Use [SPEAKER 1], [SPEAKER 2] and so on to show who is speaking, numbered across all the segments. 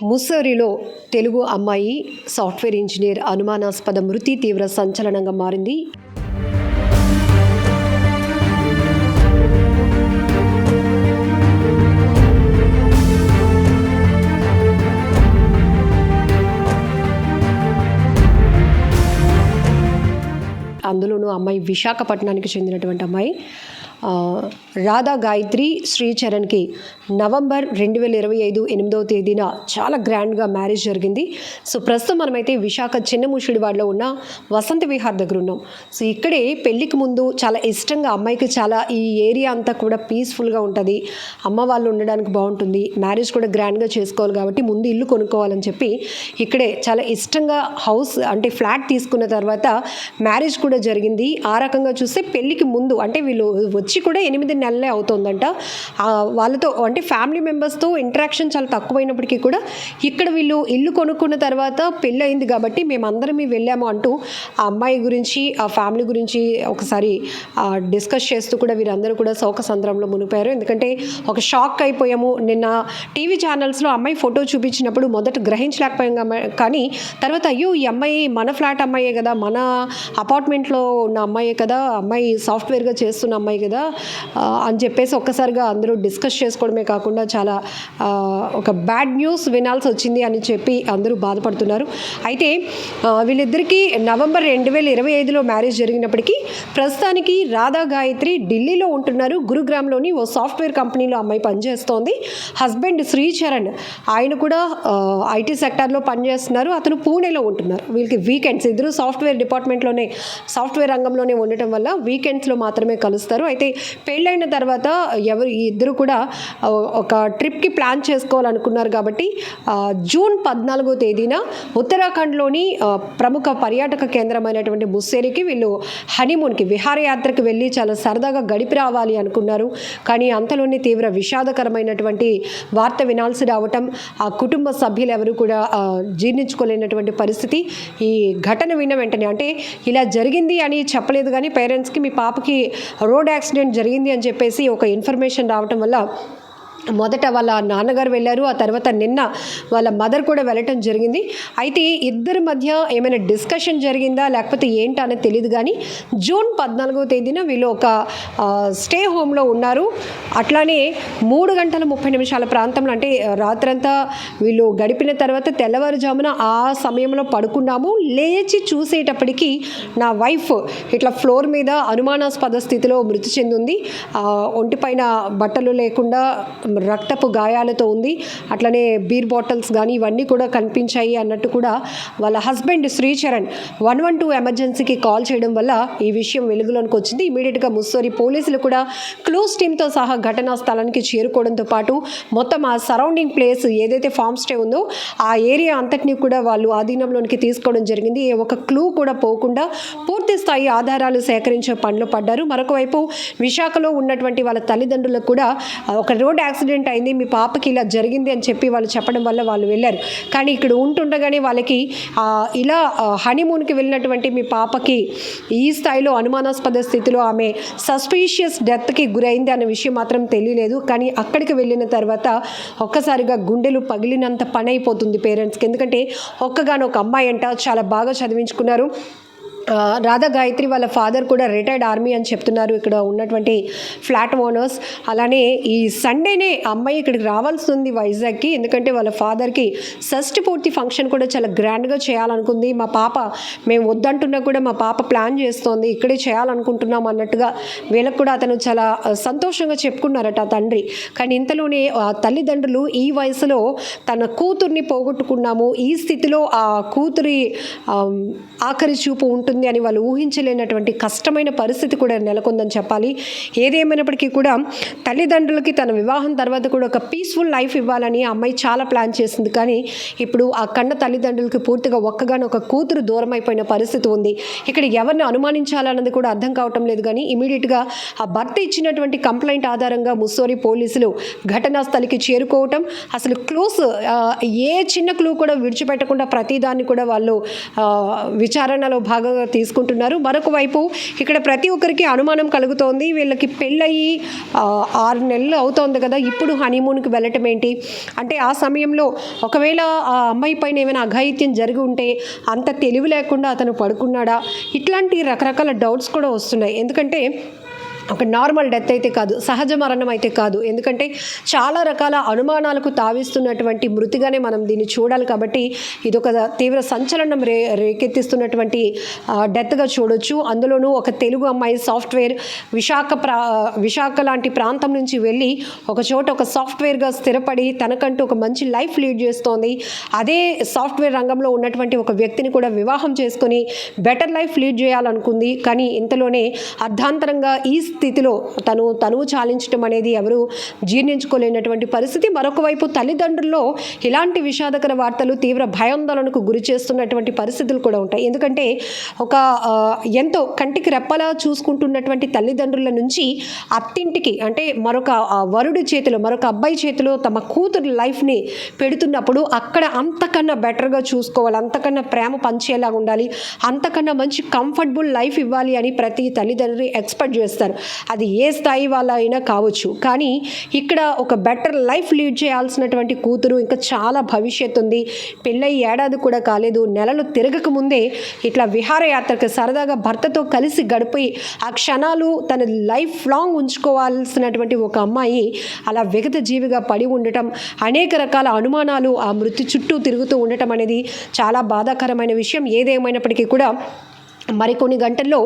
[SPEAKER 1] ముస్సోరిలో తెలుగు అమ్మాయి software engineer అనుమానాస్పద మృతి తీవ్ర సంచలనంగా మారింది. అందులోనూ అమ్మాయి విశాఖపట్నానికి చెందినటువంటి అమ్మాయి రాధా గాయత్రి శ్రీచరణ్కి నవంబర్ 2025 8వ తేదీన చాలా గ్రాండ్గా మ్యారేజ్ జరిగింది. సో ప్రస్తుతం మనమైతే విశాఖ చిన్నముషిడివాడలో ఉన్న వసంత విహార్ దగ్గర ఉన్నాం. సో ఇక్కడే పెళ్ళికి ముందు చాలా ఇష్టంగా అమ్మాయికి చాలా ఈ ఏరియా అంతా కూడా పీస్ఫుల్గా ఉంటుంది, అమ్మ వాళ్ళు ఉండడానికి బాగుంటుంది, మ్యారేజ్ కూడా గ్రాండ్గా చేసుకోవాలి కాబట్టి ముందు ఇల్లు కొనుక్కోవాలని చెప్పి ఇక్కడే చాలా ఇష్టంగా హౌస్ అంటే ఫ్లాట్ తీసుకున్న తర్వాత మ్యారేజ్ కూడా జరిగింది. ఆ రకంగా చూస్తే పెళ్ళికి ముందు అంటే వీళ్ళు వచ్చి కూడా 8 నెలలే అవుతుందంట. వాళ్ళతో అంటే ఫ్యామిలీ మెంబర్స్తో ఇంటరాక్షన్ చాలా తక్కువైనప్పటికీ కూడా ఇక్కడ వీళ్ళు ఇల్లు కొనుక్కున్న తర్వాత పెళ్ళి అయింది కాబట్టి మేమందరం వెళ్ళాము అంటూ ఆ అమ్మాయి గురించి ఆ ఫ్యామిలీ గురించి ఒకసారి డిస్కస్ చేస్తూ కూడా వీరందరూ కూడా శోక సంద్రంలో మునిపారు. ఎందుకంటే ఒక షాక్ అయిపోయాము. నిన్న టీవీ ఛానల్స్లో అమ్మాయి ఫోటో చూపించినప్పుడు మొదట గ్రహించలేకపోయాం, కానీ తర్వాత అయ్యో ఈ అమ్మాయి మన ఫ్లాట్ అమ్మాయే కదా, మన అపార్ట్మెంట్లో ఉన్న అమ్మాయే కదా, అమ్మాయి సాఫ్ట్వేర్గా చేస్తున్న అమ్మాయి కదా అని చెప్పేసి ఒక్కసారిగా అందరూ డిస్కస్ చేసుకోవడమే కాకుండా చాలా ఒక బ్యాడ్ న్యూస్ వినాల్సి వచ్చింది అని చెప్పి అందరూ బాధపడుతున్నారు. అయితే వీళ్ళిద్దరికీ నవంబర్ 2025లో మ్యారేజ్ జరిగినప్పటికీ ప్రస్తుతానికి రాధా గాయత్రి ఢిల్లీలో ఉంటున్నారు. గురుగ్రామ్లోని ఓ సాఫ్ట్వేర్ కంపెనీలో అమ్మాయి పనిచేస్తోంది. హస్బెండ్ శ్రీచరణ్ ఆయన కూడా ఐటీ సెక్టార్లో పనిచేస్తున్నారు, అతను పూణేలో ఉంటున్నారు. వీళ్ళకి వీకెండ్స్ ఇద్దరు సాఫ్ట్వేర్ డిపార్ట్మెంట్లోనే సాఫ్ట్వేర్ రంగంలోనే ఉండటం వల్ల వీకెండ్స్లో మాత్రమే కలుస్తారు. అయితే పెళ్ళైన తర్వాత ఇద్దరు కూడా ఒక ట్రిప్కి ప్లాన్ చేసుకోవాలనుకున్నారు కాబట్టి జూన్ 14వ తేదీన ఉత్తరాఖండ్లోని ప్రముఖ పర్యాటక కేంద్రమైనటువంటి ముస్సేరికి వీళ్ళు హనీమూన్కి విహారయాత్రకు వెళ్ళి చాలా సరదాగా గడిపి రావాలి అనుకున్నారు. కానీ అంతలోనే తీవ్ర విషాదకరమైనటువంటి వార్త వినాల్సి రావటం, ఆ కుటుంబ సభ్యులు ఎవరు కూడా జీర్ణించుకోలేనటువంటి పరిస్థితి. ఈ ఘటన విన్న వెంటనే అంటే ఇలా జరిగింది అని చెప్పలేదు, కానీ పేరెంట్స్కి మీ పాపకి రోడ్ యాక్సిడెంట్ జరిగింది అని చెప్పేసి ఒక ఇన్ఫర్మేషన్ రావటం వల్ల మొదట వాళ్ళ నాన్నగారు వెళ్ళారు, ఆ తర్వాత నిన్న వాళ్ళ మదర్ కూడా వెళ్ళటం జరిగింది. అయితే ఇద్దరి మధ్య ఏమైనా డిస్కషన్ జరిగిందా లేకపోతే ఏంటా అనేది తెలియదు, కానీ జూన్ 14వ తేదీన వీళ్ళు ఒక స్టే హోమ్లో ఉన్నారు. అట్లానే 3 గంటల 30 నిమిషాల ప్రాంతంలో అంటే రాత్రంతా వీళ్ళు గడిపిన తర్వాత తెల్లవారుజామున ఆ సమయంలో పడుకున్నాము. లేచి చూసేటప్పటికీ నా వైఫ్ ఇట్లా ఫ్లోర్ మీద అనుమానాస్పద స్థితిలో మృతి చెందింది. ఒంటిపైన బట్టలు లేకుండా రక్తపు గాయాలతో ఉంది. అట్లనే బీర్ బాటిల్స్ కానీ ఇవన్నీ కూడా కనిపించాయి అన్నట్టు కూడా వాళ్ళ హస్బెండ్ శ్రీచరణ్ 112 ఎమర్జెన్సీకి కాల్ చేయడం వల్ల ఈ విషయం వెలుగులోనికి వచ్చింది. ఇమీడియట్గా ముస్సోరి పోలీసులు కూడా క్లోజ్ టీమ్తో సహా ఘటనా స్థలానికి చేరుకోవడంతో పాటు మొత్తం ఆ సరౌండింగ్ ప్లేస్ ఏదైతే ఫామ్ స్టే ఉందో ఆ ఏరియా అంతటినీ కూడా వాళ్ళు ఆధీనంలోనికి తీసుకోవడం జరిగింది. ఒక క్లూ కూడా పోకుండా పూర్తి స్థాయి ఆధారాలు సేకరించే పనిలో పడ్డారు. మరొక వైపు విశాఖలో ఉన్నటువంటి వాళ్ళ తల్లిదండ్రులకు కూడా ఒక రోడ్ యాక్సిడెంట్ అయింది, మీ పాపకి ఇలా జరిగింది అని చెప్పి వాళ్ళు చెప్పడం వల్ల వాళ్ళు వెళ్ళారు. కానీ ఇక్కడ ఉంటుండగానే వాళ్ళకి ఇలా హనీమూన్కి వెళ్ళినటువంటి మీ పాపకి ఈ స్థాయిలో అనుమానాస్పద స్థితిలో ఆమె సస్పీషియస్ డెత్కి గురైంది అనే విషయం మాత్రం తెలియలేదు. కానీ అక్కడికి వెళ్ళిన తర్వాత ఒక్కసారిగా గుండెలు పగిలినంత పని అయిపోతుంది పేరెంట్స్కి. ఎందుకంటే ఒక్కగానొక అమ్మాయి అంట, చాలా బాగా చదివించుకున్నారు. రాధా గాయత్రి వాళ్ళ ఫాదర్ కూడా రిటైర్డ్ ఆర్మీ అని చెప్తున్నారు ఇక్కడ ఉన్నటువంటి ఫ్లాట్ ఓనర్స్. అలానే ఈ సండేనే అమ్మాయి ఇక్కడికి రావాల్సి ఉంది వైజాగ్కి, ఎందుకంటే వాళ్ళ ఫాదర్కి షష్ఠి పూర్తి ఫంక్షన్ కూడా చాలా గ్రాండ్గా చేయాలనుకుంది. మా పాప మేము వద్దంటున్నా కూడా మా పాప ప్లాన్ చేస్తోంది, ఇక్కడే చేయాలనుకుంటున్నాం అన్నట్టుగా వీళ్ళకు కూడా అతను చాలా సంతోషంగా చెప్పుకున్నారట తండ్రి. కానీ ఇంతలోనే తల్లిదండ్రులు ఈ వయసులో తన కూతుర్ని పోగొట్టుకున్నాము, ఈ స్థితిలో ఆ కూతురి ఆఖరి చూపు ఉంటుంది అని వాళ్ళు ఊహించలేనటువంటి కష్టమైన పరిస్థితి కూడా నెలకొందని చెప్పాలి. ఏదేమైనప్పటికీ కూడా తల్లిదండ్రులకి తన వివాహం తర్వాత కూడా ఒక పీస్ఫుల్ లైఫ్ ఇవ్వాలని అమ్మాయి చాలా ప్లాన్ చేసింది. కానీ ఇప్పుడు ఆ కన్న తల్లిదండ్రులకి పూర్తిగా ఒక్కగానొక కూతురు దూరం అయిపోయిన పరిస్థితి ఉంది. ఇక్కడ ఎవరిని అనుమానించాలన్నది కూడా అర్థం కావటం లేదు. కానీ ఇమీడియట్గా ఆ భర్త ఇచ్చినటువంటి కంప్లైంట్ ఆధారంగా ముస్సోరి పోలీసులు ఘటనా స్థలికి చేరుకోవటం, అసలు క్లూస్ ఏ చిన్న క్లూ కూడా విడిచిపెట్టకుండా ప్రతిదాన్ని కూడా వాళ్ళు విచారణలో భాగంగా తీసుకుంటున్నారు. మరొక వైపు ఇక్కడ ప్రతి ఒక్కరికి అనుమానం కలుగుతోంది, వీళ్ళకి పెళ్ళయి 6 నెలలు అవుతోంది కదా, ఇప్పుడు హనీమూన్కి వెళ్ళటం ఏంటి అంటే ఆ సమయంలో ఒకవేళ ఆ అమ్మాయి పైన ఏమైనా అఘాయిత్యం జరిగి ఉంటే అంత తెలివి లేకుండా అతను పడుకున్నాడా, ఇట్లాంటి రకరకాల డౌట్స్ కూడా వస్తున్నాయి. ఎందుకంటే ఒక నార్మల్ డెత్ అయితే కాదు, సహజ మరణం అయితే కాదు. ఎందుకంటే చాలా రకాల అనుమానాలకు తావిస్తున్నటువంటి మృతిగానే మనం దీన్ని చూడాలి. కాబట్టి ఇదొక తీవ్ర సంచలనం రేకెత్తిస్తున్నటువంటి డెత్గా చూడొచ్చు. అందులోనూ ఒక తెలుగు అమ్మాయి సాఫ్ట్వేర్ విశాఖ లాంటి ప్రాంతం నుంచి వెళ్ళి ఒక చోట ఒక సాఫ్ట్వేర్గా స్థిరపడి తనకంటూ ఒక మంచి లైఫ్ లీడ్ చేస్తోంది. అదే సాఫ్ట్వేర్ రంగంలో ఉన్నటువంటి ఒక వ్యక్తిని కూడా వివాహం చేసుకొని బెటర్ లైఫ్ లీడ్ చేయాలనుకుంది. కానీ ఇంతలోనే అర్ధాంతరంగా ఈ స్థితిలో తనువు చాలించడం అనేది ఎవరు జీర్ణించుకోలేనటువంటి పరిస్థితి. మరొక వైపు తల్లిదండ్రుల్లో ఇలాంటి విషాదకర వార్తలు తీవ్ర భయాందోళనకు గురి చేస్తున్నటువంటి పరిస్థితులు కూడా ఉంటాయి. ఎందుకంటే ఒక ఎంతో కంటికి రెప్పలా చూసుకుంటున్నటువంటి తల్లిదండ్రుల నుంచి అత్తింటికి అంటే మరొక వరుడి చేతిలో, మరొక అబ్బాయి చేతిలో తమ కూతురు లైఫ్ని పెడుతున్నప్పుడు అక్కడ అంతకన్నా బెటర్గా చూసుకోవాలి, అంతకన్నా ప్రేమ పంచేలా ఉండాలి, అంతకన్నా మంచి కంఫర్టబుల్ లైఫ్ ఇవ్వాలి అని ప్రతి తల్లిదండ్రి ఎక్స్పెక్ట్ చేస్తారు. అది ఏ స్థాయి వాళ్ళ అయినా కావచ్చు. కానీ ఇక్కడ ఒక బెటర్ లైఫ్ లీడ్ చేయాల్సినటువంటి కూతురు, ఇంకా చాలా భవిష్యత్తు ఉంది, పెళ్ళై ఏడాది కూడా కాలేదు, నెలలు తిరగక ముందే ఇట్లా విహారయాత్రకు సరదాగా భర్తతో కలిసి గడిపి ఆ క్షణాలు తన లైఫ్ లాంగ్ ఉంచుకోవాల్సినటువంటి ఒక అమ్మాయి అలా విగత జీవిగా పడి ఉండటం, అనేక రకాల అనుమానాలు ఆ మృతి చుట్టూ తిరుగుతూ ఉండటం అనేది చాలా బాధాకరమైన విషయం. ఏదేమైనప్పటికీ కూడా మరికొన్ని గంటల్లో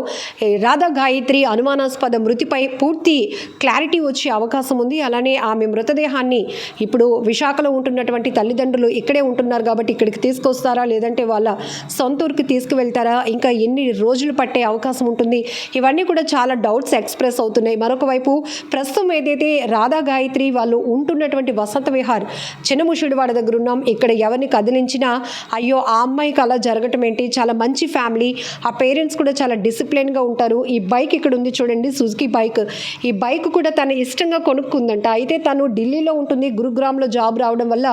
[SPEAKER 1] రాధా గాయత్రి అనుమానాస్పద మృతిపై పూర్తి క్లారిటీ వచ్చే అవకాశం ఉంది. అలానే ఆమె మృతదేహాన్ని ఇప్పుడు విశాఖలో ఉంటున్నటువంటి తల్లిదండ్రులు ఇక్కడే ఉంటున్నారు కాబట్టి ఇక్కడికి తీసుకొస్తారా, లేదంటే వాళ్ళ సొంత ఊరికి తీసుకువెళ్తారా, ఇంకా ఎన్ని రోజులు పట్టే అవకాశం ఉంటుంది, ఇవన్నీ కూడా చాలా డౌట్స్ ఎక్స్ప్రెస్ అవుతున్నాయి. మరొక వైపు ప్రస్తుతం ఏదైతే రాధా గాయత్రి వాళ్ళు ఉంటున్నటువంటి వసంత విహార్ చిన్నముషిడివాడ దగ్గర ఉన్నాం, ఇక్కడ ఎవరిని కదిలించినా అయ్యో ఆ అమ్మాయికి అలా జరగటం ఏంటి, చాలా మంచి ఫ్యామిలీ, ఆ పేరెంట్స్ కూడా చాలా డిసిప్లిన్గా ఉంటారు. ఈ బైక్ ఇక్కడ ఉంది చూడండి, సుజుకి బైక్, ఈ బైక్ కూడా తను ఇష్టంగా కొనుక్కుందంట. అయితే తను ఢిల్లీలో ఉంటుంది, గురుగ్రామ్లో జాబ్ రావడం వల్ల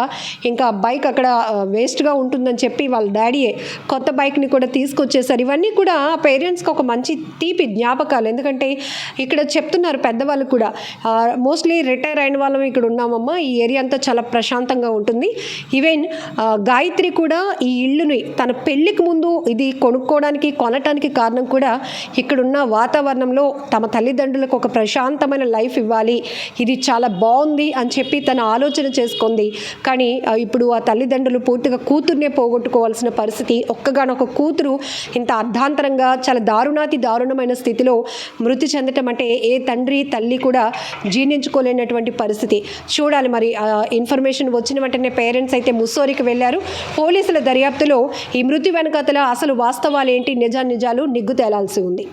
[SPEAKER 1] ఇంకా బైక్ అక్కడ వేస్ట్గా ఉంటుందని చెప్పి వాళ్ళ డాడీయే కొత్త బైక్ని కూడా తీసుకొచ్చేసారు. ఇవన్నీ కూడా పేరెంట్స్కి ఒక మంచి తీపి జ్ఞాపకాలు. ఎందుకంటే ఇక్కడ చెప్తున్నారు పెద్దవాళ్ళు కూడా, మోస్ట్లీ రిటైర్ అయిన వాళ్ళం ఇక్కడ ఉన్నామమ్మా, ఈ ఏరియా అంతా చాలా ప్రశాంతంగా ఉంటుంది. ఈవెన్ గాయత్రి కూడా ఈ ఇల్లుని తన పెళ్ళికి ముందు ఇది కొనటానికి కారణం కూడా ఇక్కడున్న వాతావరణంలో తమ తల్లిదండ్రులకు ఒక ప్రశాంతమైన లైఫ్ ఇవ్వాలి, ఇది చాలా బాగుంది అని చెప్పి తన ఆలోచన చేసుకుంది. కానీ ఇప్పుడు ఆ తల్లిదండ్రులు పూర్తిగా కూతుర్నే పోగొట్టుకోవాల్సిన పరిస్థితి. ఒక్కగానొక కూతురు ఇంత అర్ధాంతరంగా చాలా దారుణమైన స్థితిలో మృతి చెందటం అంటే ఏ తండ్రి తల్లి కూడా జీర్ణించుకోలేనటువంటి పరిస్థితి. చూడాలి మరి ఇన్ఫర్మేషన్ వచ్చిన వెంటనే పేరెంట్స్ అయితే ముస్సోరికి వెళ్ళారు. పోలీసుల దర్యాప్తులో ఈ మృతి వెనకాతల అసలు వాస్తవాలు ఏంటి, నిజాలు నిగ్గు తేలాల్సి ఉంది.